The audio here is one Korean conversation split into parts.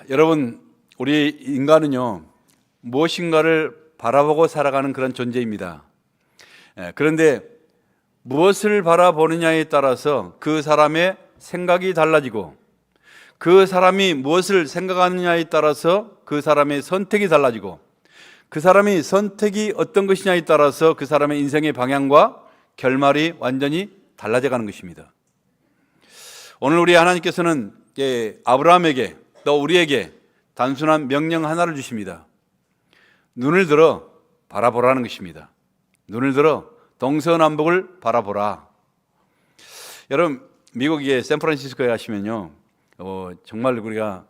여러분, 우리 인간은요, 무엇인가를 바라보고 살아가는 그런 존재입니다. 그런데 무엇을 바라보느냐에 따라서 그 사람의 생각이 달라지고, 그 사람이 무엇을 생각하느냐에 따라서 그 사람의 선택이 달라지고, 그 사람이 선택이 어떤 것이냐에 따라서 그 사람의 인생의 방향과 결말이 완전히 달라져 가는 것입니다. 오늘 우리 하나님께서는 아브라함에게 또 우리에게 단순한 명령 하나를 주십니다. 눈을 들어 바라보라는 것입니다. 눈을 들어 동서남북을 바라보라. 여러분, 미국의 샌프란시스코에 가시면요, 정말 우리가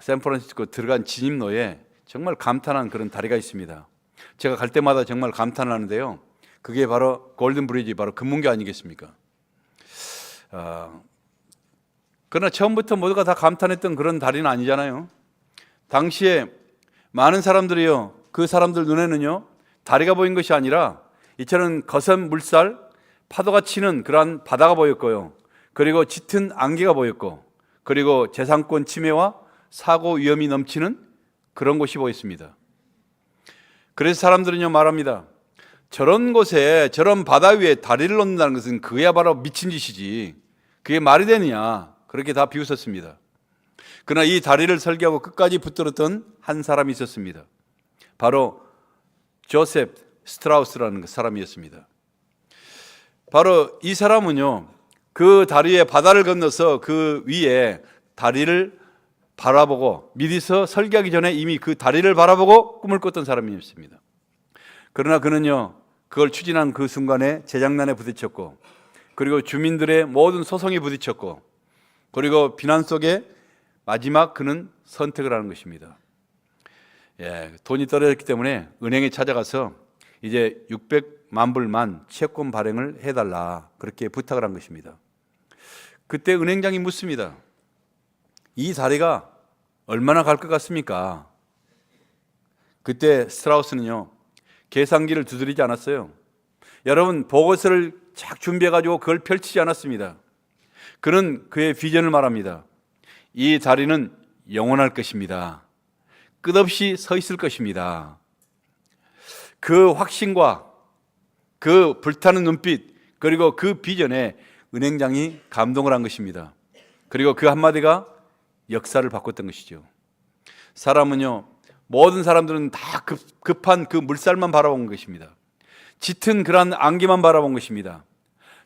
샌프란시스코 들어간 진입로에 정말 감탄한 그런 다리가 있습니다. 제가 갈 때마다 정말 감탄하는데요, 그게 바로 골든 브리지, 바로 금문교 아니겠습니까? 그러나 처음부터 모두가 다 감탄했던 그런 다리는 아니잖아요. 당시에 많은 사람들이요, 그 사람들 눈에는요, 다리가 보인 것이 아니라 이처럼 거센 물살, 파도가 치는 그러한 바다가 보였고요, 그리고 짙은 안개가 보였고, 그리고 재산권 침해와 사고 위험이 넘치는 그런 곳이 보였습니다. 그래서 사람들은요 말합니다. 저런 곳에, 저런 바다 위에 다리를 놓는다는 것은 그야 바로 미친 짓이지, 그게 말이 되느냐, 그렇게 다 비웃었습니다. 그러나 이 다리를 설계하고 끝까지 붙들었던 한 사람이 있었습니다. 바로 조셉 스트라우스라는 사람이었습니다. 바로 이 사람은요, 그 다리에 바다를 건너서 그 위에 다리를 바라보고, 미리서 설계하기 전에 이미 그 다리를 바라보고 꿈을 꿨던 사람이었습니다. 그러나 그는요, 그걸 추진한 그 순간에 재장난에 부딪혔고, 그리고 주민들의 모든 소송에 부딪혔고, 그리고 비난 속에 마지막 그는 선택을 하는 것입니다. 돈이 떨어졌기 때문에 은행에 찾아가서 이제 600만 불만 채권 발행을 해달라, 그렇게 부탁을 한 것입니다. 그때 은행장이 묻습니다. 이 다리가 얼마나 갈 것 같습니까? 그때 스트라우스는요, 계산기를 두드리지 않았어요. 여러분, 보고서를 쫙 준비해가지고 그걸 펼치지 않았습니다. 그는 그의 비전을 말합니다. 이 다리는 영원할 것입니다. 끝없이 서 있을 것입니다. 그 확신과 그 불타는 눈빛, 그리고 그 비전에 은행장이 감동을 한 것입니다. 그리고 그 한마디가 역사를 바꿨던 것이죠. 사람은요, 모든 사람들은 다 급한 그 물살만 바라본 것입니다. 짙은 그런 안개만 바라본 것입니다.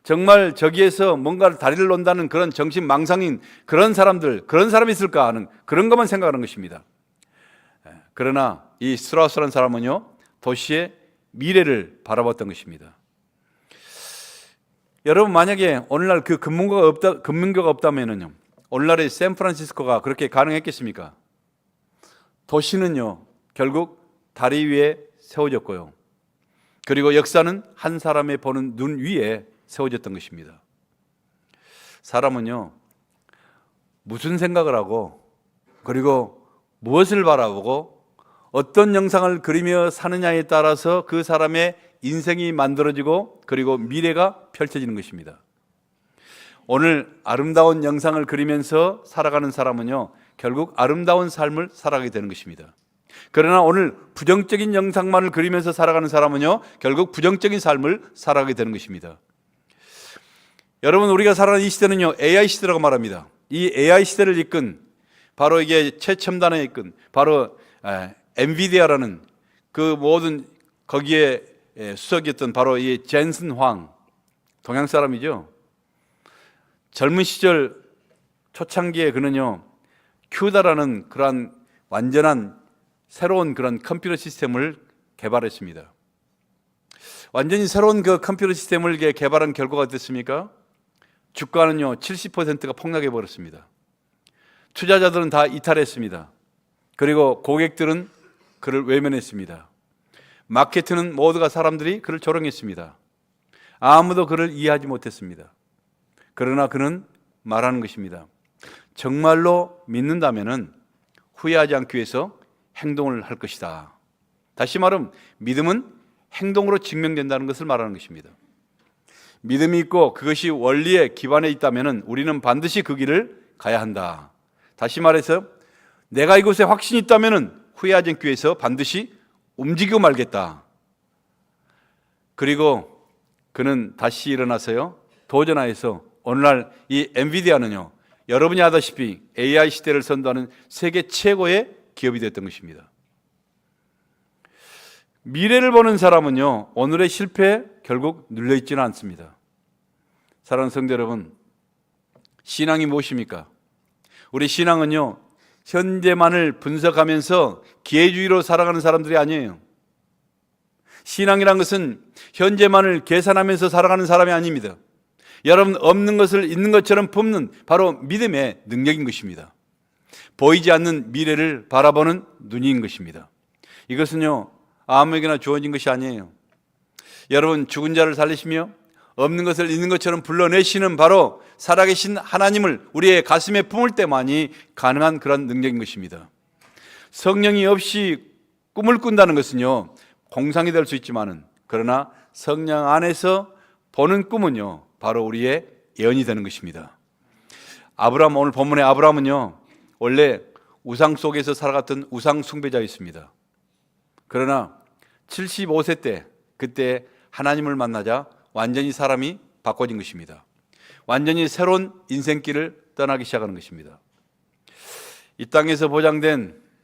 정말 저기에서 뭔가 다리를 놓는다는 그런 정신망상인 그런 사람들, 그런 사람이 있을까 하는 그런 것만 생각하는 것입니다. 그러나 이 스트라우스라는 사람은요, 도시의 미래를 바라봤던 것입니다. 여러분, 만약에 오늘날 그 금문교가 없다면요, 오늘날의 샌프란시스코가 그렇게 가능했겠습니까? 도시는요, 결국 다리 위에 세워졌고요, 그리고 역사는 한 사람의 보는 눈 위에 세워졌던 것입니다. 사람은요, 무슨 생각을 하고, 그리고 무엇을 바라보고, 어떤 영상을 그리며 사느냐에 따라서 그 사람의 인생이 만들어지고, 그리고 미래가 펼쳐지는 것입니다. 오늘 아름다운 영상을 그리면서 살아가는 사람은요, 결국 아름다운 삶을 살아가게 되는 것입니다. 그러나 오늘 부정적인 영상만을 그리면서 살아가는 사람은요, 결국 부정적인 삶을 살아가게 되는 것입니다. 여러분, 우리가 살아가는 이 시대는요, AI 시대라고 말합니다. 이 AI 시대를 이끈, 바로 이게 최첨단에 이끈, 바로 엔비디아라는 그 모든 거기에 수석이었던 바로 이 젠슨 황, 동양 사람이죠. 젊은 시절 초창기에 그는요, 큐다라는 그러한 완전한 새로운 그런 컴퓨터 시스템을 개발했습니다. 완전히 새로운 그 컴퓨터 시스템을 개발한 결과가 어땠습니까? 주가는요, 70%가 폭락해 버렸습니다. 투자자들은 다 이탈했습니다. 그리고 고객들은 그를 외면했습니다. 마케트는 모두가 사람들이 그를 조롱했습니다. 아무도 그를 이해하지 못했습니다. 그러나 그는 말하는 것입니다. 정말로 믿는다면은 후회하지 않기 위해서 행동을 할 것이다. 다시 말하면 믿음은 행동으로 증명된다는 것을 말하는 것입니다. 믿음이 있고 그것이 원리에 기반해 있다면 우리는 반드시 그 길을 가야 한다. 다시 말해서 내가 이곳에 확신이 있다면 후회하지 않기 위해서 반드시 움직이고 말겠다. 그리고 그는 다시 일어나서요, 도전하여서 오늘날 이 엔비디아는요, 여러분이 아다시피 AI 시대를 선도하는 세계 최고의 기업이 됐던 것입니다. 미래를 보는 사람은요, 오늘의 실패에 결국 눌려있지는 않습니다. 사랑하는 성도 여러분, 신앙이 무엇입니까? 우리 신앙은요, 현재만을 분석하면서 기회주의로 살아가는 사람들이 아니에요. 신앙이란 것은 현재만을 계산하면서 살아가는 사람이 아닙니다. 여러분, 없는 것을 있는 것처럼 품는 바로 믿음의 능력인 것입니다. 보이지 않는 미래를 바라보는 눈인 것입니다. 이것은요, 아무에게나 주어진 것이 아니에요. 여러분, 죽은 자를 살리시며 없는 것을 있는 것처럼 불러내시는 바로 살아계신 하나님을 우리의 가슴에 품을 때만이 가능한 그런 능력인 것입니다. 성령이 없이 꿈을 꾼다는 것은요, 공상이 될 수 있지만은, 그러나 성령 안에서 보는 꿈은요, 바로 우리의 예언이 되는 것입니다. 아브라함, 오늘 본문의 아브라함은요, 원래 우상 속에서 살아갔던 우상 숭배자였습니다. 그러나 75세 때, 그때 하나님을 만나자 완전히 사람이 바꿔진 것입니다. 완전히 새로운 인생길을 떠나기 시작하는 것입니다. 이 땅에서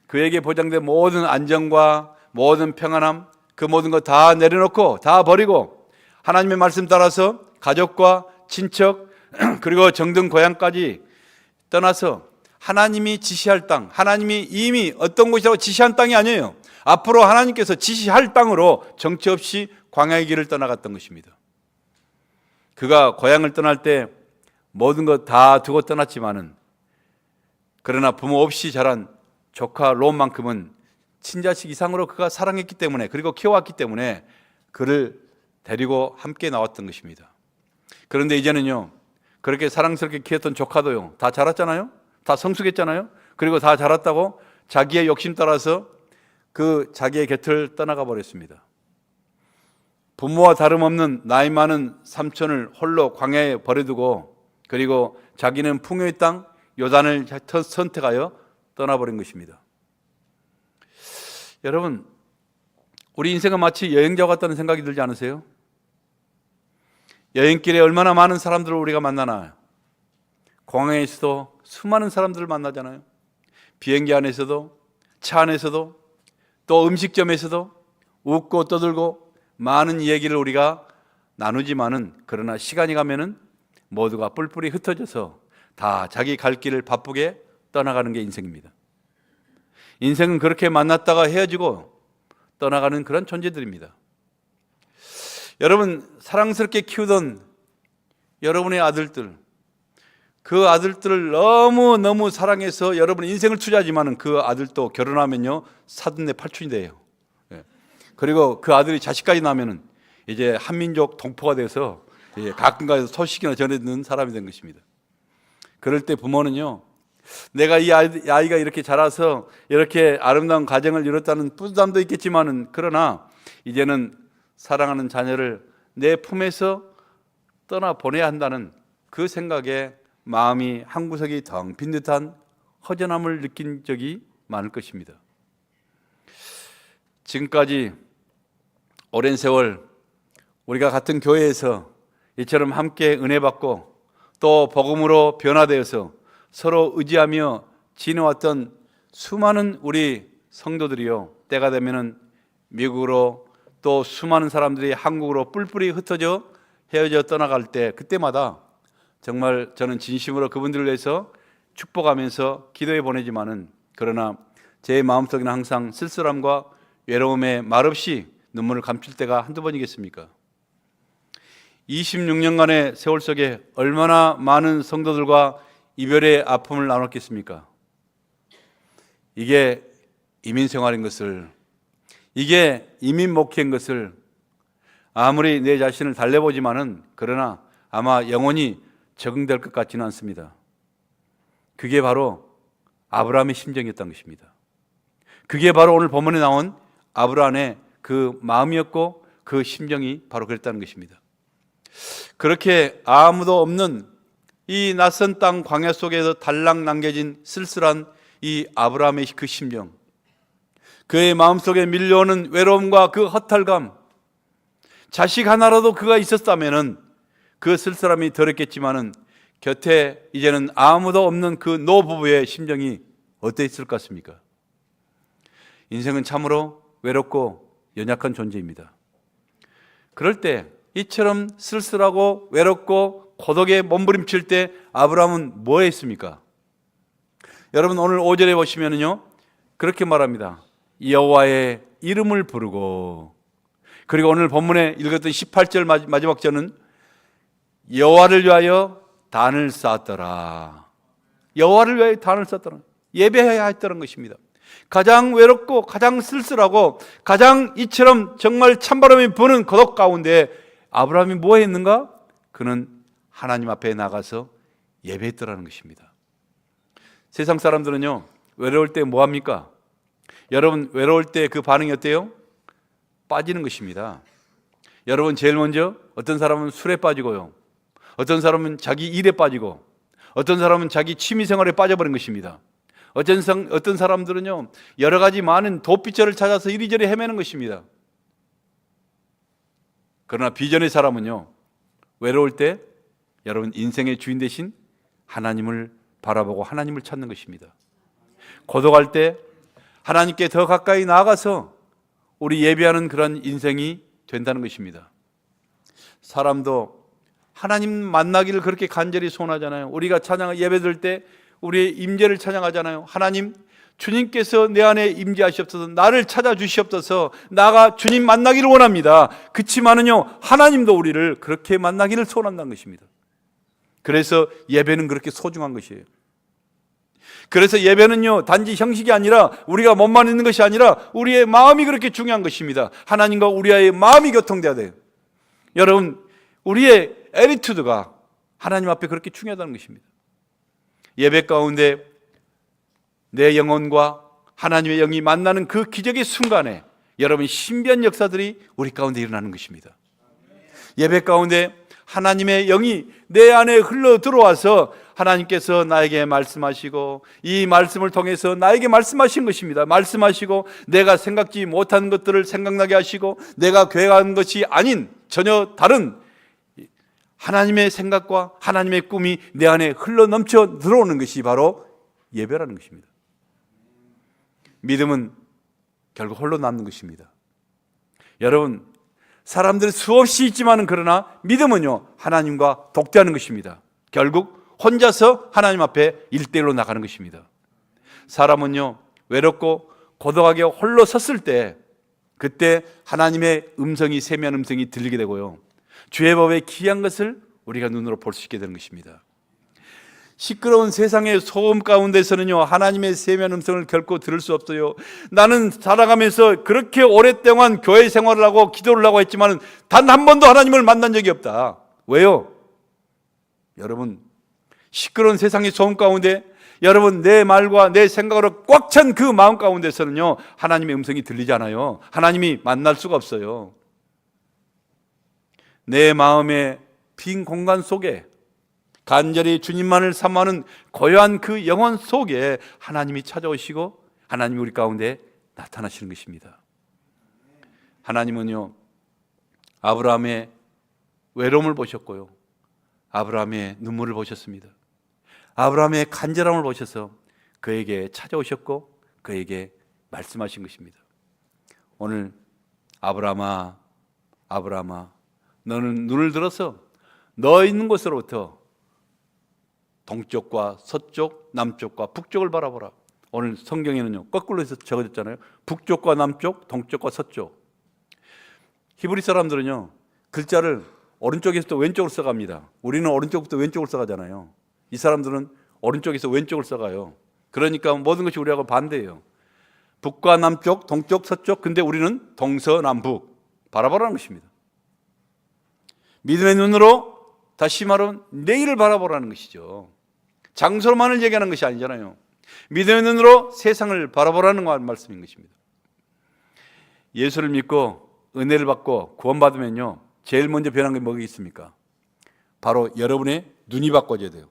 그에게 보장된 모든 안정과 모든 평안함, 그 모든 것 다 내려놓고 다 버리고 하나님의 말씀 따라서 가족과 친척 그리고 정든 고향까지 떠나서 하나님이 지시할 땅, 하나님이 이미 어떤 곳이라고 지시한 땅이 아니에요. 앞으로 하나님께서 지시할 땅으로 정처 없이 광야의 길을 떠나갔던 것입니다. 그가 고향을 떠날 때 모든 것 다 두고 떠났지만은, 그러나 부모 없이 자란 조카 롯만큼은 친자식 이상으로 그가 사랑했기 때문에, 그리고 키워왔기 때문에 그를 데리고 함께 나왔던 것입니다. 그런데 이제는요, 그렇게 사랑스럽게 키웠던 조카도요, 다 자랐잖아요. 다 성숙했잖아요. 그리고 다 자랐다고 자기의 욕심 따라서 그 자기의 곁을 떠나가 버렸습니다. 부모와 다름없는 나이 많은 삼촌을 홀로 광야에 버려두고, 그리고 자기는 풍요의 땅 요단을 선택하여 떠나버린 것입니다. 여러분, 우리 인생은 마치 여행자 같다는 생각이 들지 않으세요? 여행길에 얼마나 많은 사람들을 우리가 만나나요? 공항에서도 수많은 사람들을 만나잖아요. 비행기 안에서도, 차 안에서도, 또 음식점에서도 웃고 떠들고 많은 얘기를 우리가 나누지만은, 그러나 시간이 가면은 모두가 뿔뿔이 흩어져서 다 자기 갈 길을 바쁘게 떠나가는 게 인생입니다. 인생은 그렇게 만났다가 헤어지고 떠나가는 그런 존재들입니다. 여러분, 사랑스럽게 키우던 여러분의 아들들, 그 아들들을 너무너무 사랑해서 여러분 인생을 투자하지만은 그 아들도 결혼하면요, 사돈네 팔촌이 돼요. 그리고 그 아들이 자식까지 나면은 이제 한민족 동포가 돼서 가끔가다 소식이나 전해 듣는 사람이 된 것입니다. 그럴 때 부모는요, 내가 이 아이가 이렇게 자라서 이렇게 아름다운 가정을 이뤘다는 뿌듯함도 있겠지만은, 그러나 이제는 사랑하는 자녀를 내 품에서 떠나 보내야 한다는 그 생각에 마음이 한 구석이 텅 빈 듯한 허전함을 느낀 적이 많을 것입니다. 지금까지 오랜 세월 우리가 같은 교회에서 이처럼 함께 은혜 받고 또 복음으로 변화되어서 서로 의지하며 지내왔던 수많은 우리 성도들이요, 때가 되면은 미국으로, 또 수많은 사람들이 한국으로 뿔뿔이 흩어져 헤어져 떠나갈 때, 그때마다 정말 저는 진심으로 그분들을 위해서 축복하면서 기도해 보내지만은, 그러나 제 마음속에는 항상 쓸쓸함과 외로움에 말없이 눈물을 감출 때가 한두 번이겠습니까? 26년간의 세월 속에 얼마나 많은 성도들과 이별의 아픔을 나눴겠습니까? 이게 이민 생활인 것을, 이게 이민 목회인 것을 아무리 내 자신을 달래보지만은, 그러나 아마 영원히 적응될 것 같지는 않습니다. 그게 바로 아브라함의 심정이었던 것입니다. 그게 바로 오늘 본문에 나온 아브라함의 그 마음이었고, 그 심정이 바로 그랬다는 것입니다. 그렇게 아무도 없는 이 낯선 땅 광야 속에서 달랑 남겨진 쓸쓸한 이 아브라함의 그 심정, 그의 마음속에 밀려오는 외로움과 그 허탈감, 자식 하나라도 그가 있었다면은 그 쓸쓸함이 덜했겠지만은 곁에 이제는 아무도 없는 그 노부부의 심정이 어땠을 것 같습니까? 인생은 참으로 외롭고 연약한 존재입니다. 그럴 때 이처럼 쓸쓸하고 외롭고 고독에 몸부림칠 때 아브라함은 뭐 했습니까? 여러분 오늘 5절에 보시면은요 그렇게 말합니다. 여호와의 이름을 부르고, 그리고 오늘 본문에 읽었던 18절 마지막 절은 여호와를 위하여 단을 쌓았더라. 여호와를 위하여 단을 쌓았더라. 예배해야 했다는 것입니다. 가장 외롭고 가장 쓸쓸하고 가장 이처럼 정말 찬바람이 부는 고독 가운데 아브라함이 뭐 했는가? 그는 하나님 앞에 나가서 예배했더라는 것입니다. 세상 사람들은요 외로울 때 뭐 합니까? 여러분 외로울 때 그 반응이 어때요? 빠지는 것입니다. 여러분 제일 먼저 어떤 사람은 술에 빠지고요, 어떤 사람은 자기 일에 빠지고, 어떤 사람은 자기 취미생활에 빠져버린 것입니다. 어떤 사람들은요 여러 가지 많은 도피처를 찾아서 이리저리 헤매는 것입니다. 그러나 비전의 사람은요 외로울 때 여러분 인생의 주인 되신 하나님을 바라보고 하나님을 찾는 것입니다. 고독할 때 하나님께 더 가까이 나아가서 우리 예배하는 그런 인생이 된다는 것입니다. 사람도 하나님 만나기를 그렇게 간절히 소원하잖아요. 우리가 찬양 예배 드릴 때 우리의 임재를 찬양하잖아요. 하나님, 주님께서 내 안에 임재하시옵소서, 나를 찾아주시옵소서, 나가 주님 만나기를 원합니다. 그치만은요 하나님도 우리를 그렇게 만나기를 소원한다는 것입니다. 그래서 예배는 그렇게 소중한 것이에요. 그래서 예배는요 단지 형식이 아니라, 우리가 몸만 있는 것이 아니라 우리의 마음이 그렇게 중요한 것입니다. 하나님과 우리의 마음이 교통돼야 돼요. 여러분 우리의 애티튜드가 하나님 앞에 그렇게 중요하다는 것입니다. 예배 가운데 내 영혼과 하나님의 영이 만나는 그 기적의 순간에 여러분 신비한 역사들이 우리 가운데 일어나는 것입니다. 예배 가운데 하나님의 영이 내 안에 흘러 들어와서 하나님께서 나에게 말씀하시고, 이 말씀을 통해서 나에게 말씀하신 것입니다. 말씀하시고 내가 생각지 못한 것들을 생각나게 하시고, 내가 계획한 것이 아닌 전혀 다른 하나님의 생각과 하나님의 꿈이 내 안에 흘러 넘쳐 들어오는 것이 바로 예배라는 것입니다. 믿음은 결국 홀로 남는 것입니다. 여러분 사람들이 수없이 있지만은 그러나 믿음은요 하나님과 독대하는 것입니다. 결국 혼자서 하나님 앞에 1대1로 나가는 것입니다. 사람은요 외롭고 고독하게 홀로 섰을 때, 그때 하나님의 음성이, 세미한 음성이 들리게 되고요, 주의 법에 귀한 것을 우리가 눈으로 볼 수 있게 되는 것입니다. 시끄러운 세상의 소음 가운데서는요 하나님의 세미한 음성을 결코 들을 수 없어요. 나는 살아가면서 그렇게 오랫동안 교회 생활을 하고 기도를 하고 했지만 단 한 번도 하나님을 만난 적이 없다. 왜요? 여러분 시끄러운 세상의 소음 가운데 여러분 내 말과 내 생각으로 꽉 찬 그 마음 가운데서는요 하나님의 음성이 들리지 않아요. 하나님이 만날 수가 없어요. 내 마음의 빈 공간 속에 간절히 주님만을 사모하는 고요한 그 영혼 속에 하나님이 찾아오시고 하나님이 우리 가운데 나타나시는 것입니다. 하나님은요 아브라함의 외로움을 보셨고요, 아브라함의 눈물을 보셨습니다. 아브라함의 간절함을 보셔서 그에게 찾아오셨고 그에게 말씀하신 것입니다. 오늘 아브라함아, 아브라함아, 너는 눈을 들어서 너 있는 곳으로부터 동쪽과 서쪽, 남쪽과 북쪽을 바라보라. 오늘 성경에는요 거꾸로 해서 적어졌잖아요. 북쪽과 남쪽, 동쪽과 서쪽. 히브리 사람들은요 글자를 오른쪽에서 왼쪽으로 써갑니다. 우리는 오른쪽부터 왼쪽으로 써가잖아요. 이 사람들은 오른쪽에서 왼쪽을 써가요. 그러니까 모든 것이 우리하고 반대예요. 북과 남쪽, 동쪽, 서쪽. 근데 우리는 동서남북 바라보라는 것입니다. 믿음의 눈으로, 다시 말하면 내일을 바라보라는 것이죠. 장소만을 얘기하는 것이 아니잖아요. 믿음의 눈으로 세상을 바라보라는 말씀인 것입니다. 예수를 믿고 은혜를 받고 구원받으면요 제일 먼저 변한 게 뭐가 있습니까? 바로 여러분의 눈이 바꿔져야 돼요.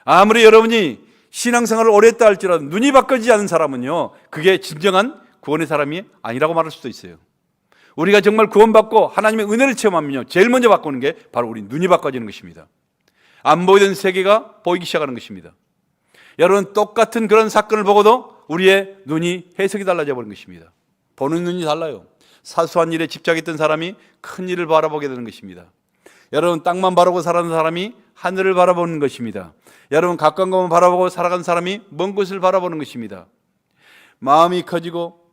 아무리 여러분이 신앙생활을 오래 했다 할지라도 눈이 바뀌지 않은 사람은요, 그게 진정한 구원의 사람이 아니라고 말할 수도 있어요. 우리가 정말 구원받고 하나님의 은혜를 체험하면요, 제일 먼저 바꾸는 게 바로 우리 눈이 바꿔지는 것입니다. 안 보이던 세계가 보이기 시작하는 것입니다. 여러분, 똑같은 그런 사건을 보고도 우리의 눈이 해석이 달라져 버린 것입니다. 보는 눈이 달라요. 사소한 일에 집착했던 사람이 큰 일을 바라보게 되는 것입니다. 여러분, 땅만 바라보고 살아가는 사람이 하늘을 바라보는 것입니다. 여러분, 가까운 것만 바라보고 살아가는 사람이 먼 곳을 바라보는 것입니다. 마음이 커지고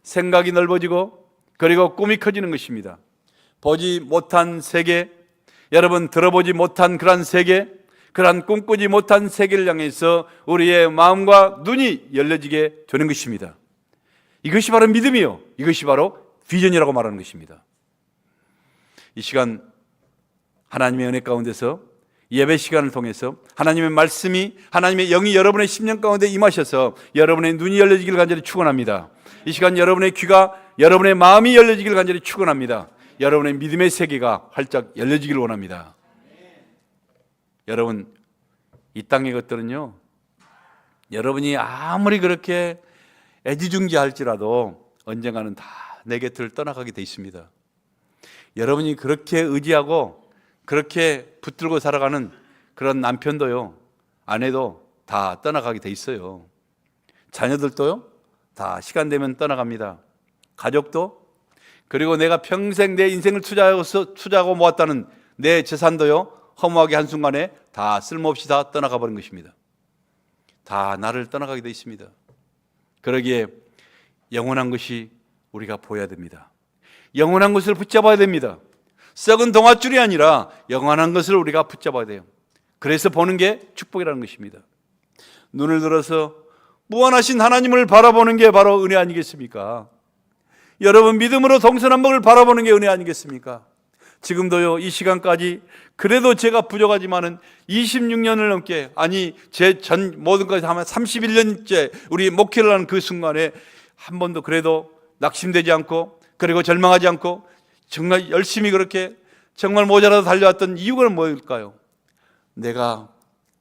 생각이 넓어지고 그리고 꿈이 커지는 것입니다. 보지 못한 세계, 여러분 들어보지 못한 그러한 세계, 그러한 꿈꾸지 못한 세계를 향해서 우리의 마음과 눈이 열려지게 되는 것입니다. 이것이 바로 믿음이요, 이것이 바로 비전이라고 말하는 것입니다. 이 시간 하나님의 은혜 가운데서 예배 시간을 통해서 하나님의 말씀이, 하나님의 영이 여러분의 심령 가운데 임하셔서 여러분의 눈이 열려지기를 간절히 축원합니다. 이 시간 여러분의 귀가, 여러분의 마음이 열려지기를 간절히 축원합니다. 여러분의 믿음의 세계가 활짝 열려지기를 원합니다. 여러분, 이 땅의 것들은요, 여러분이 아무리 그렇게 애지중지할지라도 언젠가는 다 내 곁을 떠나가게 돼 있습니다. 여러분이 그렇게 의지하고 그렇게 붙들고 살아가는 그런 남편도요, 아내도 다 떠나가게 돼 있어요. 자녀들도요, 다 시간 되면 떠나갑니다. 가족도, 그리고 내가 평생 내 인생을 투자하고 모았다는 내 재산도요, 허무하게 한순간에 다 쓸모없이 다 떠나가 버린 것입니다. 다 나를 떠나가게 돼 있습니다. 그러기에 영원한 것이 우리가 보여야 됩니다. 영원한 것을 붙잡아야 됩니다. 썩은 동아줄이 아니라 영원한 것을 우리가 붙잡아야 돼요. 그래서 보는 게 축복이라는 것입니다. 눈을 들어서 무한하신 하나님을 바라보는 게 바로 은혜 아니겠습니까? 여러분, 믿음으로 동서남북을 바라보는 게 은혜 아니겠습니까? 지금도요, 이 시간까지 그래도 제가 부족하지만은 26년을 넘게, 아니 제 전 모든 것이 하면 31년째 우리 목회를 하는 그 순간에 한 번도 그래도 낙심되지 않고, 그리고 절망하지 않고 정말 열심히 그렇게 정말 모자라도 달려왔던 이유가 뭘까요? 내가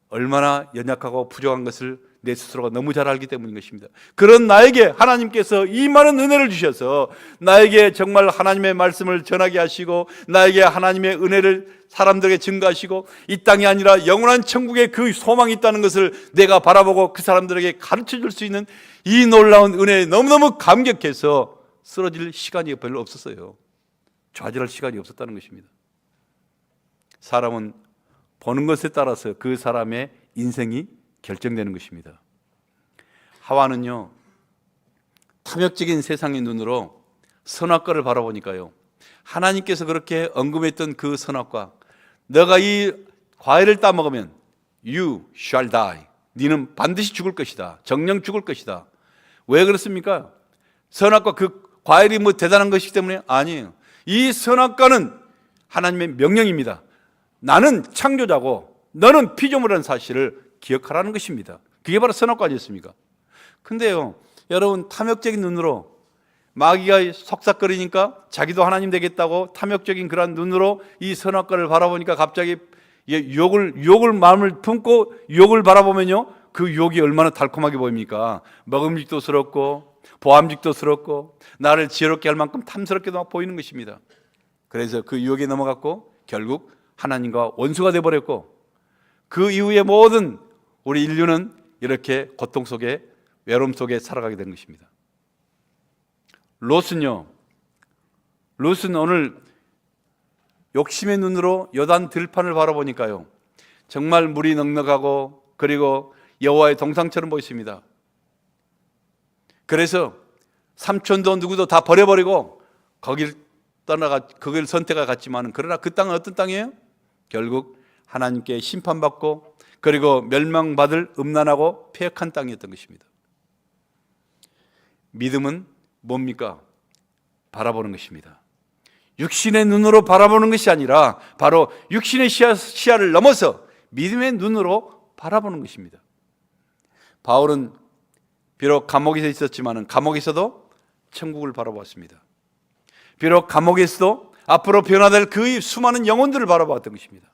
얼마나 연약하고 부족한 것을 내 스스로가 너무 잘 알기 때문인 것입니다. 그런 나에게 하나님께서 이 많은 은혜를 주셔서 나에게 정말 하나님의 말씀을 전하게 하시고, 나에게 하나님의 은혜를 사람들에게 증거하시고, 이 땅이 아니라 영원한 천국에 그 소망이 있다는 것을 내가 바라보고 그 사람들에게 가르쳐 줄 수 있는 이 놀라운 은혜에 너무너무 감격해서 쓰러질 시간이 별로 없었어요. 좌절할 시간이 없었다는 것입니다. 사람은 보는 것에 따라서 그 사람의 인생이 결정되는 것입니다. 하와는요, 탐욕적인 세상의 눈으로 선악과를 바라보니까요, 하나님께서 그렇게 언급했던 그 선악과, 너가 이 과일을 따먹으면 you shall die, 너는 반드시 죽을 것이다, 정령 죽을 것이다. 왜 그렇습니까? 선악과 그 과일이 뭐 대단한 것이기 때문에? 아니에요. 이 선악과는 하나님의 명령입니다. 나는 창조자고 너는 피조물이라는 사실을 기억하라는 것입니다. 그게 바로 선악과 아니었습니까? 근데요, 여러분, 탐욕적인 눈으로 마귀가 속삭거리니까 자기도 하나님 되겠다고 탐욕적인 그런 눈으로 이 선악과를 바라보니까 갑자기 유혹을 마음을 품고 유혹을 바라보면요, 그 유혹이 얼마나 달콤하게 보입니까? 먹음직도스럽고 보암직도스럽고 나를 지혜롭게 할 만큼 탐스럽게도 막 보이는 것입니다. 그래서 그 유혹에 넘어갔고 결국 하나님과 원수가 되어버렸고, 그 이후에 모든 우리 인류는 이렇게 고통 속에, 외로움 속에 살아가게 된 것입니다. 롯은 오늘 욕심의 눈으로 요단 들판을 바라보니까요, 정말 물이 넉넉하고 그리고 여호와의 동상처럼 보였습니다. 그래서 삼촌도 누구도 다 버려버리고 거길 선택해 갔지만, 그러나 그 땅은 어떤 땅이에요? 결국 하나님께 심판받고 그리고 멸망받을 음란하고 폐역한 땅이었던 것입니다. 믿음은 뭡니까? 바라보는 것입니다. 육신의 눈으로 바라보는 것이 아니라 바로 육신의 시야를 넘어서 믿음의 눈으로 바라보는 것입니다. 바울은 비록 감옥에 있었지만 감옥에서도 천국을 바라보았습니다. 비록 감옥에서도 앞으로 변화될 그 수많은 영혼들을 바라보았던 것입니다.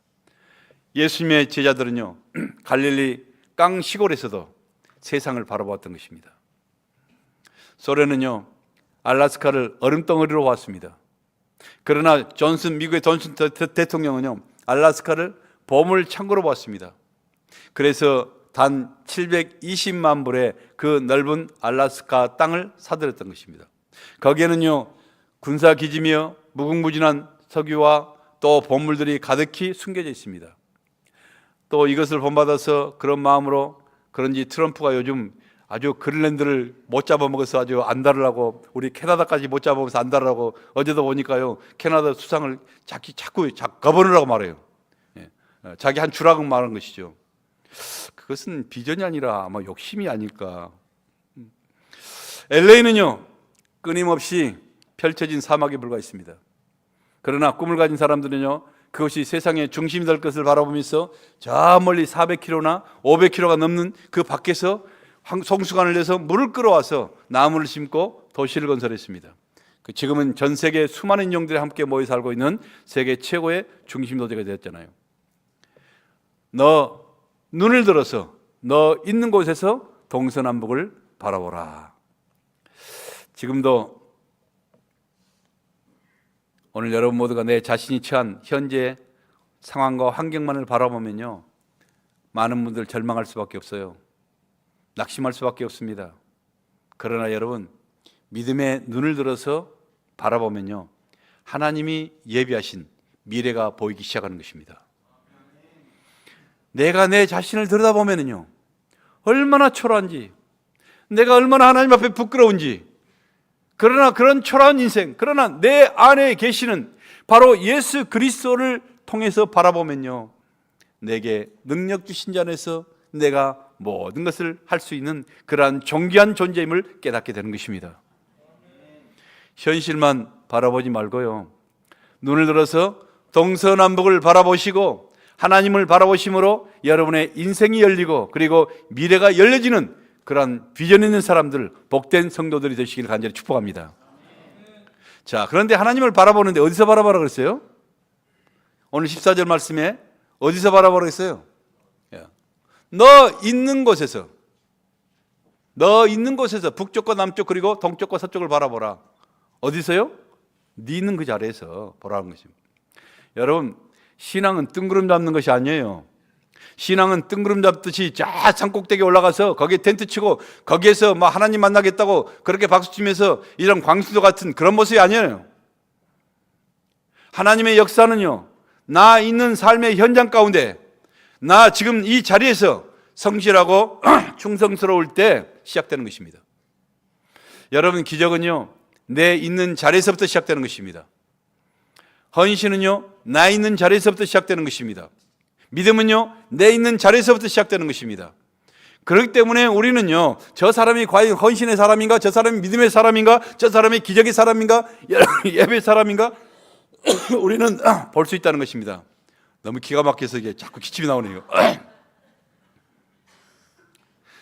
예수님의 제자들은요, 갈릴리 깡 시골에서도 세상을 바라보았던 것입니다. 소련은요, 알래스카를 얼음덩어리로 봤습니다. 그러나 미국의 존슨 대통령은요, 알래스카를 보물 창고로 봤습니다. 그래서 단 720만 불의 그 넓은 알래스카 땅을 사들였던 것입니다. 거기에는요, 군사기지며 무궁무진한 석유와 또 보물들이 가득히 숨겨져 있습니다. 또 이것을 본받아서 그런 마음으로 그런지 트럼프가 요즘 아주 그린란드를 못 잡아먹어서 아주 안달을 우리 캐나다까지 못 잡아먹어서 안달을 어제도 보니까요, 캐나다 수상을 자꾸 거버느라고 말해요. 자기 한 주락은 말한 것이죠. 그것은 비전이 아니라 아마 욕심이 아닐까. LA는요, 끊임없이 펼쳐진 사막에 불과했습니다. 그러나 꿈을 가진 사람들은요, 그것이 세상의 중심이 될 것을 바라보면서 저 멀리 400km나 500km가 넘는 그 밖에서 송수관을 내서 물을 끌어와서 나무를 심고 도시를 건설했습니다. 지금은 전 세계 수많은 인종들이 함께 모여 살고 있는 세계 최고의 중심 도시가 되었잖아요. 너 눈을 들어서 너 있는 곳에서 동서남북을 바라보라. 지금도 오늘 여러분 모두가 내 자신이 처한 현재 상황과 환경만을 바라보면요, 많은 분들 절망할 수밖에 없어요. 낙심할 수밖에 없습니다. 그러나 여러분, 믿음의 눈을 들어서 바라보면요, 하나님이 예비하신 미래가 보이기 시작하는 것입니다. 내가 내 자신을 들여다보면요, 얼마나 초라한지, 내가 얼마나 하나님 앞에 부끄러운지, 그러나 그런 초라한 인생, 그러나 내 안에 계시는 바로 예수 그리스도를 통해서 바라보면요, 내게 능력 주신 자 안에서 내가 모든 것을 할 수 있는 그러한 존귀한 존재임을 깨닫게 되는 것입니다. 현실만 바라보지 말고요, 눈을 들어서 동서남북을 바라보시고 하나님을 바라보심으로 여러분의 인생이 열리고 그리고 미래가 열려지는 그러한 비전 있는 사람들, 복된 성도들이 되시길 간절히 축복합니다. 자, 그런데 하나님을 바라보는데 어디서 바라보라 그랬어요? 오늘 14절 말씀에 어디서 바라보라 그랬어요? 너 있는 곳에서 북쪽과 남쪽 그리고 동쪽과 서쪽을 바라보라. 어디서요? 네 있는 그 자리에서 보라는 것입니다. 여러분, 신앙은 뜬구름 잡는 것이 아니에요. 신앙은 뜬구름 잡듯이 저 산꼭대기에 올라가서 거기에 텐트 치고 거기에서 뭐 하나님 만나겠다고 그렇게 박수치면서 이런 광수도 같은 그런 모습이 아니에요. 하나님의 역사는요, 나 있는 삶의 현장 가운데 나 지금 이 자리에서 성실하고 충성스러울 때 시작되는 것입니다. 여러분, 기적은요, 내 있는 자리에서부터 시작되는 것입니다. 헌신은요, 나 있는 자리에서부터 시작되는 것입니다. 믿음은요, 내 있는 자리에서부터 시작되는 것입니다. 그렇기 때문에 우리는요, 저 사람이 과연 헌신의 사람인가, 저 사람이 믿음의 사람인가, 저 사람이 기적의 사람인가, 예배의 사람인가, 우리는 볼 수 있다는 것입니다. 너무 기가 막혀서 이게 자꾸 기침이 나오네요.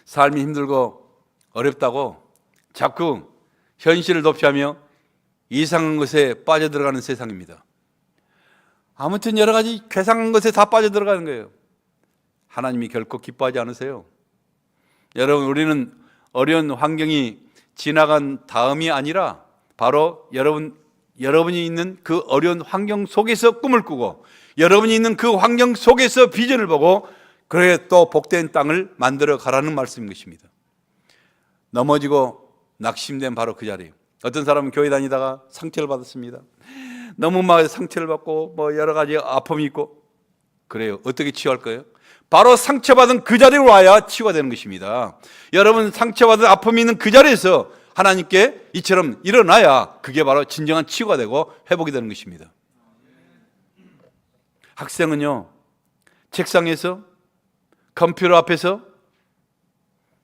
삶이 힘들고 어렵다고 자꾸 현실을 도피하며 이상한 것에 빠져들어가는 세상입니다. 아무튼 여러 가지 괴상한 것에 다 빠져들어가는 거예요. 하나님이 결코 기뻐하지 않으세요. 여러분, 우리는 어려운 환경이 지나간 다음이 아니라 바로 여러분이 있는 그 어려운 환경 속에서 꿈을 꾸고 여러분이 있는 그 환경 속에서 비전을 보고 그래 또 복된 땅을 만들어 가라는 말씀인 것입니다. 넘어지고 낙심된 바로 그 자리. 어떤 사람은 교회 다니다가 상처를 받았습니다. 너무 막 상처를 받고 뭐 여러 가지 아픔이 있고 그래요. 어떻게 치유할 거예요? 바로 상처받은 그 자리로 와야 치유가 되는 것입니다. 여러분, 상처받은 아픔이 있는 그 자리에서 하나님께 이처럼 일어나야 그게 바로 진정한 치유가 되고 회복이 되는 것입니다. 학생은요, 책상에서 컴퓨터 앞에서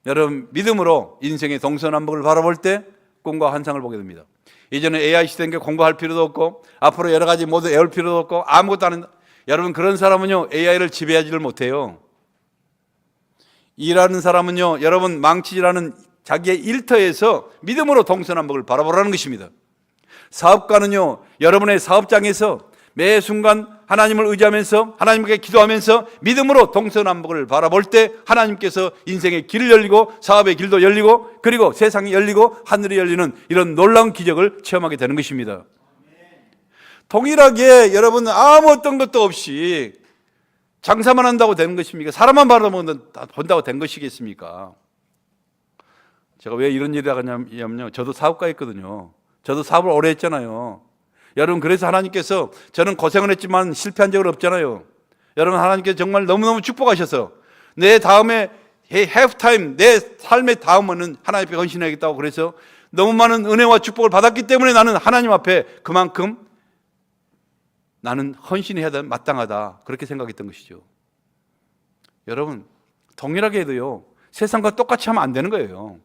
여러분 믿음으로 인생의 동서남북을 바라볼 때 꿈과 환상을 보게 됩니다. 이제는 AI 시대니까 공부할 필요도 없고 앞으로 여러 가지 모두 외울 필요도 없고 아무것도 안 한다. 여러분, 그런 사람은요 AI를 지배하지를 못해요. 일하는 사람은요, 여러분 망치질하는 자기의 일터에서 믿음으로 동서남북을 바라보라는 것입니다. 사업가는요, 여러분의 사업장에서 매 순간 하나님을 의지하면서 하나님께 기도하면서 믿음으로 동서남북을 바라볼 때 하나님께서 인생의 길을 열리고 사업의 길도 열리고 그리고 세상이 열리고 하늘이 열리는 이런 놀라운 기적을 체험하게 되는 것입니다. 동일하게 여러분 아무 어떤 것도 없이 장사만 한다고 되는 것입니까? 사람만 본다고 된 것이겠습니까? 제가 왜 이런 일을 하냐면요, 저도 사업가였거든요. 저도 사업을 오래 했잖아요. 여러분, 그래서 하나님께서, 저는 고생을 했지만 실패한 적은 없잖아요. 여러분, 하나님께서 정말 너무너무 축복하셔서 내 다음에 halftime, 내 삶의 다음은 하나님 앞에 헌신하겠다고, 그래서 너무 많은 은혜와 축복을 받았기 때문에 나는 하나님 앞에 그만큼 나는 헌신해야 마땅하다, 그렇게 생각했던 것이죠. 여러분, 동일하게 해도요, 세상과 똑같이 하면 안 되는 거예요.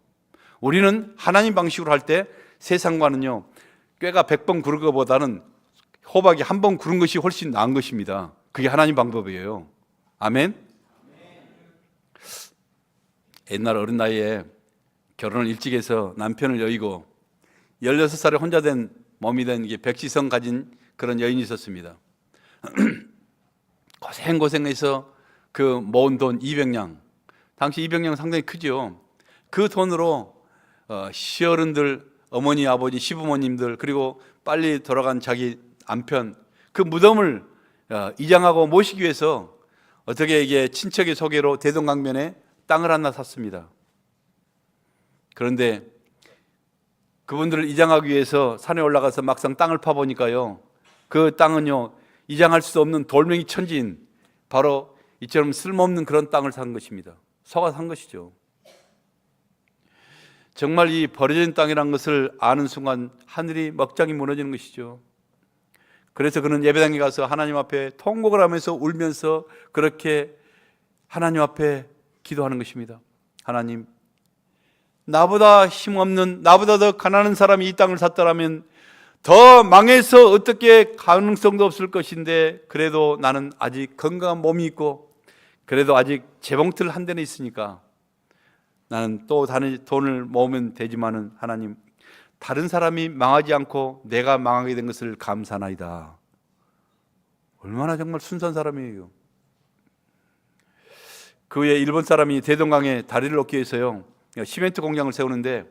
우리는 하나님 방식으로 할 때 세상과는요, 꾀가 100번 구른 것보다는 호박이 한 번 구른 것이 훨씬 나은 것입니다. 그게 하나님 방법이에요. 아멘? 옛날 어린 나이에 결혼을 일찍 해서 남편을 여의고 16살에 혼자 된 몸이 된 백지성 가진 그런 여인이 있었습니다. 고생해서 그 모은 돈 200냥, 당시 200냥 상당히 크죠. 그 돈으로 시어른들, 어머니, 아버지, 시부모님들, 그리고 빨리 돌아간 자기 남편, 그 무덤을 이장하고 모시기 위해서 어떻게 이게 친척의 소개로 대동강변에 땅을 하나 샀습니다. 그런데 그분들을 이장하기 위해서 산에 올라가서 막상 땅을 파보니까요, 그 땅은요, 이장할 수 없는 돌멩이 천지인 바로 이처럼 쓸모없는 그런 땅을 산 것입니다. 속아 산 것이죠. 정말 이 버려진 땅이라는 것을 아는 순간 하늘이 먹장이 무너지는 것이죠. 그래서 그는 예배당에 가서 하나님 앞에 통곡을 하면서 울면서 그렇게 하나님 앞에 기도하는 것입니다. 하나님, 나보다 힘없는, 나보다 더 가난한 사람이 이 땅을 샀더라면 더 망해서 어떻게 가능성도 없을 것인데, 그래도 나는 아직 건강한 몸이 있고 그래도 아직 재봉틀 한 대는 있으니까 나는 또 돈을 모으면 되지만은 하나님, 다른 사람이 망하지 않고 내가 망하게 된 것을 감사하나이다. 얼마나 정말 순수한 사람이에요. 그 후에 일본 사람이 대동강에 다리를 놓기 위해서요, 시멘트 공장을 세우는데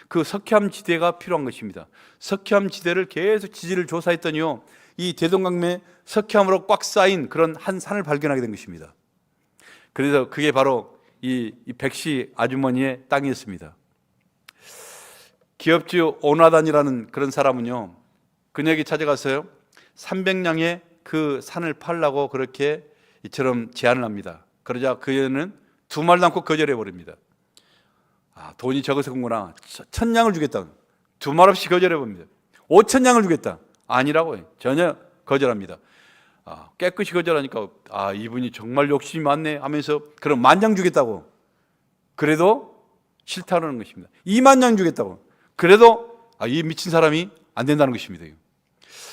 그 석회암 지대가 필요한 것입니다. 석회암 지대를 계속 지질을 조사했더니요, 이 대동강에 석회암으로 꽉 쌓인 그런 한 산을 발견하게 된 것입니다. 그래서 그게 바로 이 백씨 아주머니의 땅이었습니다. 기업주 오나단이라는 그런 사람은요, 그녀에게 찾아가서요, 300냥의 그 산을 팔라고 그렇게 이처럼 제안을 합니다. 그러자 그녀는 두 말도 않고 거절해 버립니다. 돈이 적어서 그런구나. 1000냥을 주겠다. 두 말 없이 거절해 봅니다. 5000냥을 주겠다. 아니라고 해요. 전혀 거절합니다. 깨끗이 거절하니까 이분이 정말 욕심이 많네 하면서 그럼 10,000냥 주겠다고. 그래도 싫다는 것입니다. 20,000냥 주겠다고. 그래도 이 미친 사람이 안 된다는 것입니다.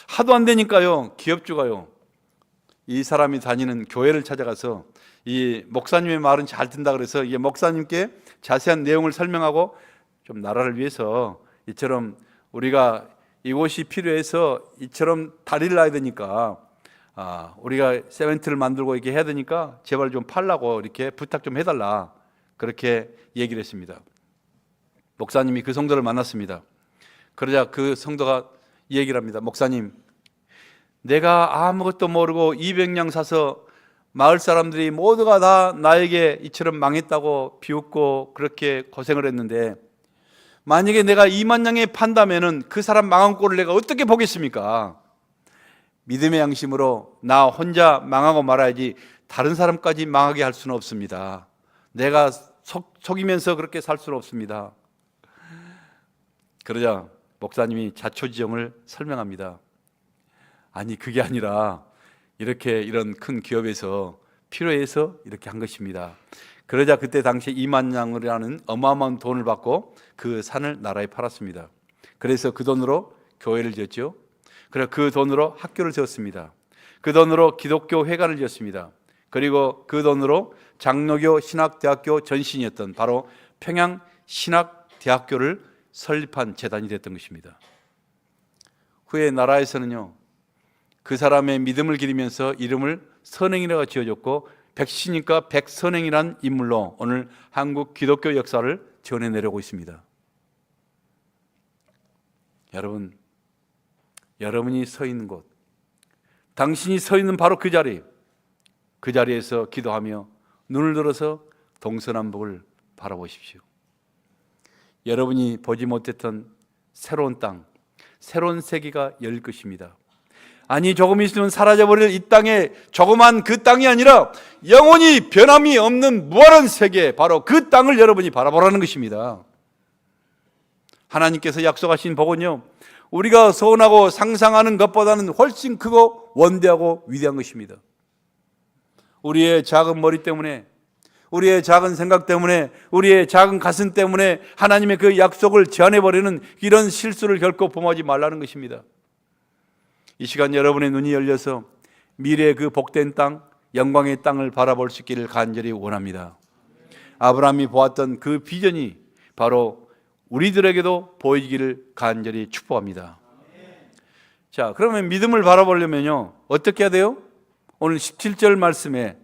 하도 안 되니까요, 기업주가요, 이 사람이 다니는 교회를 찾아가서 이 목사님의 말은 잘 듣는다 그래서 이 목사님께 자세한 내용을 설명하고, 좀 나라를 위해서 이처럼 우리가 이곳이 필요해서 이처럼 다리를 놔야 되니까 우리가 세멘트를 만들고 이렇게 해야 되니까 제발 좀 팔라고 이렇게 부탁 좀 해달라, 그렇게 얘기를 했습니다. 목사님이 그 성도를 만났습니다. 그러자 그 성도가 이 얘기를 합니다. 목사님, 내가 아무것도 모르고 200냥 사서 마을 사람들이 모두가 다 나에게 이처럼 망했다고 비웃고 그렇게 고생을 했는데, 만약에 내가 20,000냥에 판다면은 그 사람 망한 꼴을 내가 어떻게 보겠습니까? 믿음의 양심으로 나 혼자 망하고 말아야지 다른 사람까지 망하게 할 수는 없습니다. 내가 속이면서 그렇게 살 수는 없습니다. 그러자 목사님이 자초지종을 설명합니다. 아니, 그게 아니라 이런 큰 기업에서 필요해서 이렇게 한 것입니다. 그러자 그때 당시 20,000냥이라는 어마어마한 돈을 받고 그 산을 나라에 팔았습니다. 그래서 그 돈으로 교회를 지었죠. 그래서 그 돈으로 학교를 지었습니다. 그 돈으로 기독교 회관을 지었습니다. 그리고 그 돈으로 장로교 신학대학교 전신이었던 바로 평양신학대학교를 설립한 재단이 됐던 것입니다. 후에 나라에서는요, 그 사람의 믿음을 기리면서 이름을 선행이라고 지어줬고 백시니까 백선행이란 인물로 오늘 한국 기독교 역사를 전해내려고 있습니다. 여러분, 여러분이 서 있는 곳, 당신이 서 있는 바로 그 자리에서 기도하며 눈을 들어서 동서남북을 바라보십시오. 여러분이 보지 못했던 새로운 땅, 새로운 세계가 열릴 것입니다. 아니, 조금 있으면 사라져버릴 이 땅에 조그만 그 땅이 아니라 영원히 변함이 없는 무한한 세계, 바로 그 땅을 여러분이 바라보라는 것입니다. 하나님께서 약속하신 복은요, 우리가 소원하고 상상하는 것보다는 훨씬 크고 원대하고 위대한 것입니다. 우리의 작은 머리 때문에, 우리의 작은 생각 때문에, 우리의 작은 가슴 때문에 하나님의 그 약속을 제한해버리는 이런 실수를 결코 범하지 말라는 것입니다. 이 시간 여러분의 눈이 열려서 미래의 그 복된 땅, 영광의 땅을 바라볼 수 있기를 간절히 원합니다. 아브라함이 보았던 그 비전이 바로 우리들에게도 보이기를 간절히 축복합니다. 자, 그러면 믿음을 바라보려면요, 어떻게 해야 돼요? 오늘 17절 말씀에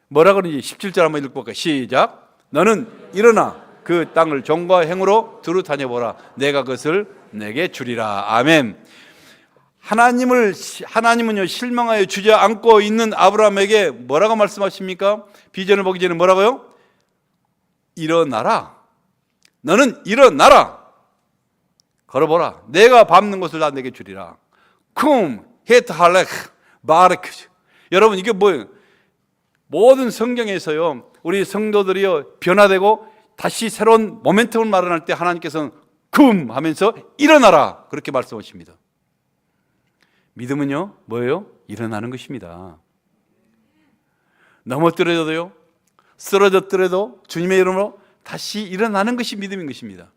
뭐라 그러는지 17절 한번 읽어볼까요? 시작. 너는 일어나 그 땅을 종과 행으로 두루 다녀보라. 내가 그것을 내게 주리라. 아멘. 하나님은요, 실망하여 주저앉고 있는 아브라함에게 뭐라고 말씀하십니까? 비전을 보기 전에 뭐라고요? 일어나라. 너는 일어나라. 걸어보라. 내가 밟는 곳을 다 내게 주리라. 쿰, 헤트 할렉, 바르크. 여러분, 이게 뭐예요? 모든 성경에서요, 우리 성도들이요, 변화되고 다시 새로운 모멘텀을 마련할 때 하나님께서는 쿰 하면서 일어나라. 그렇게 말씀하십니다. 믿음은요, 뭐예요? 일어나는 것입니다. 넘어뜨려져도요, 쓰러졌더라도 주님의 이름으로 다시 일어나는 것이 믿음인 것입니다.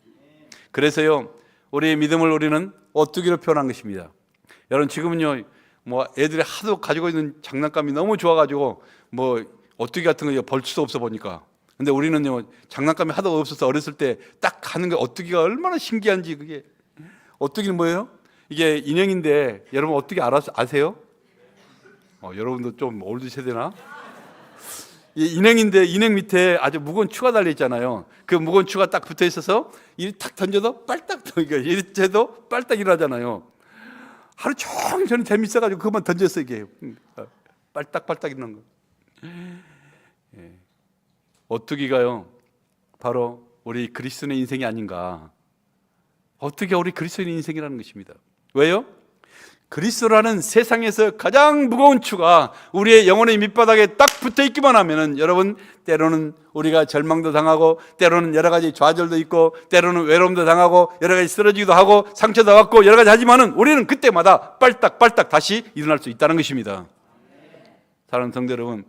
그래서요, 우리의 믿음을 우리는 오뚜기로 표현한 것입니다. 여러분, 지금은요, 뭐 애들이 하도 가지고 있는 장난감이 너무 좋아가지고 뭐 오뚜기 같은 거 볼 수도 없어 보니까. 근데 우리는요, 장난감이 하도 없어서 어렸을 때 딱 하는 게 오뚜기가 얼마나 신기한지. 그게 오뚜기는 뭐예요? 이게 인형인데 여러분 어떻게 아세요? 여러분도 좀 올드 세대나? 이 인형인데 인형 밑에 아주 무거운 추가 달려 있잖아요. 그 무거운 추가 딱 붙어 있어서 이 탁 던져도 빨딱 이렇게 해도 빨딱 일어나잖아요. 하루 종일 저는 재밌어가지고 그것만 던졌어요. 이게 빨딱빨딱 있는 거. 오뚜기가요, 바로 우리 그리스도인의 인생이 아닌가. 오뚜기가 우리 그리스도인의 인생이라는 것입니다. 왜요? 그리스도라는 세상에서 가장 무거운 추가 우리의 영혼의 밑바닥에 딱 붙어 있기만 하면은, 여러분, 때로는 우리가 절망도 당하고, 때로는 여러 가지 좌절도 있고, 때로는 외로움도 당하고, 여러 가지 쓰러지기도 하고, 상처도 받고 여러 가지 하지만은 우리는 그때마다 빨딱빨딱 다시 일어날 수 있다는 것입니다. 사랑하는 성도 여러분,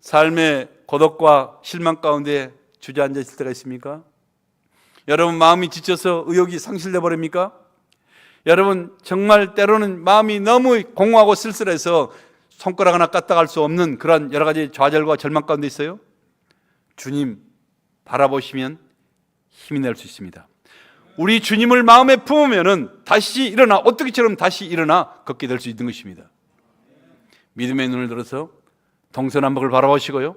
삶의 고독과 실망 가운데 주저앉아 있을 때가 있습니까? 여러분, 마음이 지쳐서 의욕이 상실돼 버립니까? 여러분, 정말 때로는 마음이 너무 공허하고 쓸쓸해서 손가락 하나 까딱할 수 없는 그런 여러 가지 좌절과 절망 가운데 있어요? 주님 바라보시면 힘이 날 수 있습니다. 우리 주님을 마음에 품으면은 다시 일어나, 오뚜기처럼 다시 일어나 걷게 될 수 있는 것입니다. 믿음의 눈을 들어서 동서남북을 바라보시고요,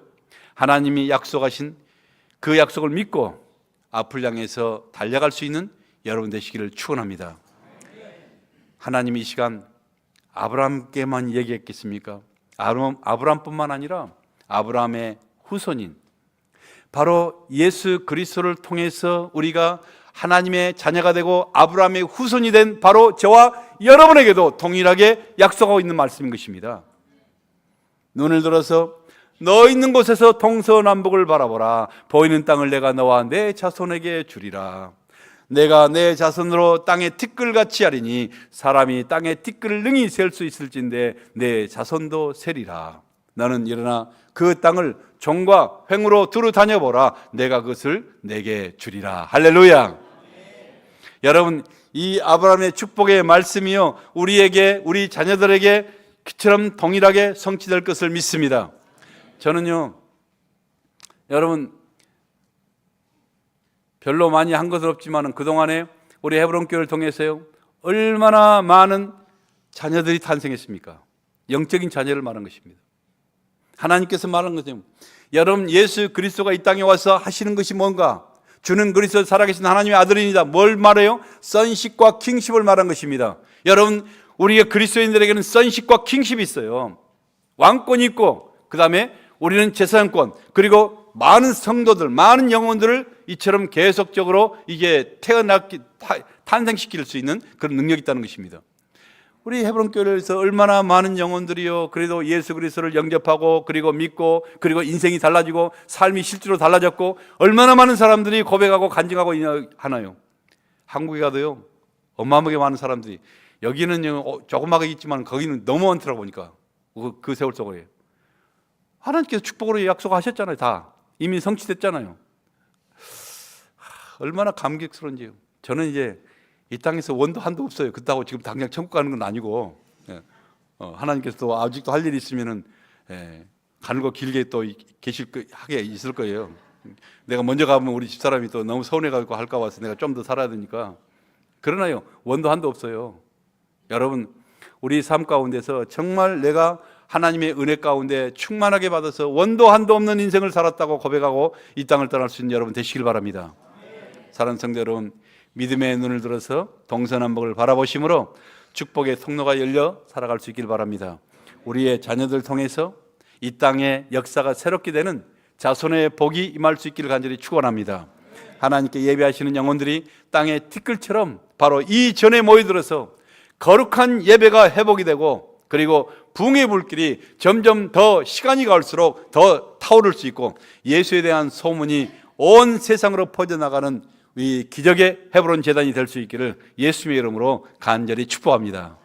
하나님이 약속하신 그 약속을 믿고 앞을 향해서 달려갈 수 있는 여러분 되시기를 축원합니다. 하나님이 이 시간 아브라함께만 얘기했겠습니까? 아브라함뿐만 아니라 아브라함의 후손인 바로 예수 그리스도를 통해서 우리가 하나님의 자녀가 되고 아브라함의 후손이 된 바로 저와 여러분에게도 동일하게 약속하고 있는 말씀인 것입니다. 눈을 들어서 너 있는 곳에서 동서남북을 바라보라. 보이는 땅을 내가 너와 내 자손에게 주리라. 내가 내 자손으로 땅에 티끌같이 하리니 사람이 땅에 티끌을 능히 셀 수 있을진데 내 자손도 세리라. 너는 일어나 그 땅을 종과 횡으로 두루 다녀보라. 내가 그것을 내게 주리라. 할렐루야. 여러분, 이 아브라함의 축복의 말씀이요, 우리에게, 우리 자녀들에게 그처럼 동일하게 성취될 것을 믿습니다. 저는요, 여러분, 별로 많이 한 것은 없지만 그동안에 우리 헤브론 교회를 통해서요, 얼마나 많은 자녀들이 탄생했습니까? 영적인 자녀를 말한 것입니다. 하나님께서 말한 것은 여러분 예수 그리스도가 이 땅에 와서 하시는 것이 뭔가? 주는 그리스도 살아계신 하나님의 아들입니다. 뭘 말해요? 선십과 킹십을 말한 것입니다. 여러분 우리가 그리스도인들에게는 선십과 킹십이 있어요. 왕권이 있고 그 다음에 우리는 제사장권, 그리고 많은 성도들, 많은 영혼들을 이처럼 계속적으로 이게 탄생시킬 수 있는 그런 능력이 있다는 것입니다. 우리 헤브론 교회에서 얼마나 많은 영혼들이요, 그래도 예수 그리스도를 영접하고 그리고 믿고 그리고 인생이 달라지고 삶이 실제로 달라졌고 얼마나 많은 사람들이 고백하고 간증하고 하나요? 한국에 가도요 어마어마하게 많은 사람들이, 여기는 조그마하게 있지만 거기는 너무 많더라고 보니까 그 세월 속에 하나님께서 축복으로 약속하셨잖아요. 다 이미 성취됐잖아요. 얼마나 감격스러운지요. 저는 이제 이 땅에서 원도 한도 없어요. 그렇다고 지금 당장 천국 가는 건 아니고, 하나님께서 또 아직도 할 일이 있으면은 가는 거 길게 또 하게 있을 거예요. 내가 먼저 가면 우리 집사람이 또 너무 서운해가지고 할까 봐서 내가 좀 더 살아야 되니까. 그러나요 원도 한도 없어요. 여러분 우리 삶 가운데서 정말 내가 하나님의 은혜 가운데 충만하게 받아서 원도 한도 없는 인생을 살았다고 고백하고 이 땅을 떠날 수 있는 여러분 되시길 바랍니다. 사랑하는 성도 여러분, 믿음의 눈을 들어서 동서남북을 바라보심으로 축복의 통로가 열려 살아갈 수 있길 바랍니다. 우리의 자녀들 통해서 이 땅의 역사가 새롭게 되는 자손의 복이 임할 수 있기를 간절히 축원합니다. 하나님께 예배하시는 영혼들이 땅의 티끌처럼 바로 이 전에 모여들어서 거룩한 예배가 회복이 되고 그리고 부흥의 불길이 점점 더 시간이 갈수록 더 타오를 수 있고 예수에 대한 소문이 온 세상으로 퍼져나가는 이 기적의 헤브론 재단이 될 수 있기를 예수님의 이름으로 간절히 축복합니다.